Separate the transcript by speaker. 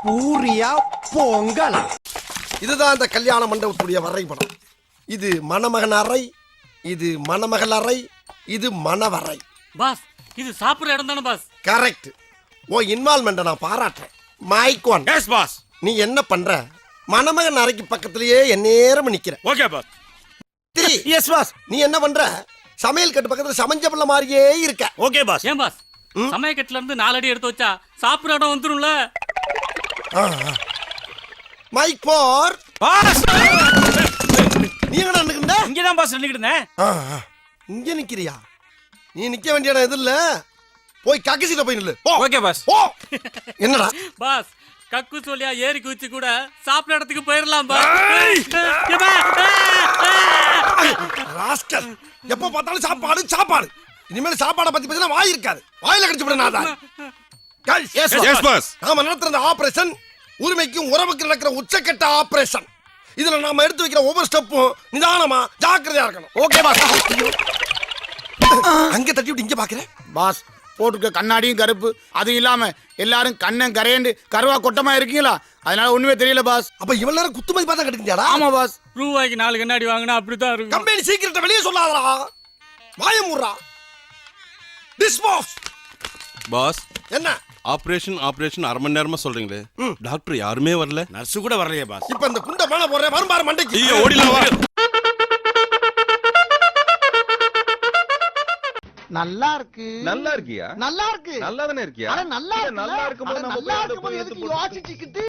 Speaker 1: பூரியா பொங்கலா?
Speaker 2: இதுதான் அந்த கல்யாண மண்டபத்துடைய வரைபடம். இது மணமகன் அறை, இது மணமகள் அறை, இது மணவரை.
Speaker 3: பாஸ் இது சாப்பிடுற இடம் தானே பாஸ்?
Speaker 2: கரெக்ட். ஓ இன்வால்மெண்ட நான் பாராட்டுறேன். Mic one.
Speaker 4: Yes boss.
Speaker 2: நீ என்ன பண்ற? மணமகன் அறைக்கு பக்கத்திலேயே எந்நேரம் நிக்கிற.
Speaker 4: Okay boss.
Speaker 1: Yes boss.
Speaker 2: நீ என்ன பண்ற? சமையல் கட்டு பக்கத்துல சமைஞ்ச பிள்ளை மாதிரியே இருக்க.
Speaker 4: Okay boss.
Speaker 3: ஏன் பாஸ் சமயக்கட்டுல இருந்து 4 அடி எடுத்து வச்சா சாப்பிடுற இடம் வந்துரும்ல?
Speaker 2: மைக் போர்.
Speaker 4: பாஸ்
Speaker 2: நீ எங்கடா நிக்கிற?
Speaker 4: இங்க தான் பாஸ் நின்னுக்கிட்டு இருந்தேன்.
Speaker 2: இங்க நிக்கிறியா? நீ நிக்க வேண்டிய இடம் எது இல்ல. போய் கக்கிசிட்ட போய் நில்லு.
Speaker 4: Okay pass.
Speaker 2: ஓ என்னடா?
Speaker 3: பாஸ் கக்கு சொல்லியா ஏறி குச்சி கூட சாப்பிட இடத்துக்கு போயிடலாம் பாஸ்.
Speaker 2: ராஸ்கல். எப்ப பார்த்தாலும் சாப்பாடு சாப்பாடு. இனிமேல் சாப்பாடை பத்தி பேசினா வாய் இருக்காது. வாயில கடிச்சு விட நான் தான்.
Speaker 4: Yes boss.
Speaker 2: நாம நடத்துற ஆபரேஷன் உரிமைக்கும் உறவுக்கு நடக்கிற உச்சக்கட்ட ஆபரேஷன். இதுல நாம எடுத்து வைக்கிற ஒவ்வொரு ஸ்டெப்பும் நிதானமா ஜாக்கிரதையா இருக்கணும்.
Speaker 1: Okay boss.
Speaker 2: அங்க தட்டி விட்டு இங்க பாக்குறேன்.
Speaker 5: பாஸ் போட்டுக்க கண்ணாடியும் கருப்பு, அது இல்லாம எல்லாரும் கண்ணன் கரையண்டு கருவா கொட்டமா இருக்கீங்களா, அதனால ஒண்ணுமே தெரியல பாஸ்.
Speaker 2: அப்ப இவ்வளவு நேரம் குத்துமதி பார்த்தா கிடைக்குதாடா?
Speaker 5: ஆமா பாஸ்.
Speaker 3: ரூபாய்க்கு 4 கண்ணாடி வாங்கினா அப்படித்தான் இருக்கும்.
Speaker 2: கம்பெனி சீக்கிரத்தை வெளியே சொல்லாதடா. வாய மூடுறா. டிஸ்போஸ்.
Speaker 6: பாஸ்
Speaker 2: என்ன
Speaker 6: ஆபரேஷன் அரை மணி நேரமா சொல்றீங்களே, டாக்டர் யாருமே வரல.
Speaker 4: நர்ஸ் கூட வரலையே பாஸ்.
Speaker 2: இப்ப இந்த குண்ட மேல போறேன் வரும் பாரு மண்டைக்கு.
Speaker 6: ஐயோ ஓடிலாம் வா.
Speaker 1: நல்லா இருக்கு.
Speaker 7: நல்லா இருக்கியா?
Speaker 1: நல்லா இருக்கு.
Speaker 7: நல்லா தானே இருக்கியா?
Speaker 1: அட நல்லா இருக்கு.
Speaker 7: நல்லா இருக்கும்போது நம்ம
Speaker 1: நல்லா இருக்கும்போது எதுக்கு யோசிச்சுக்கிட்டு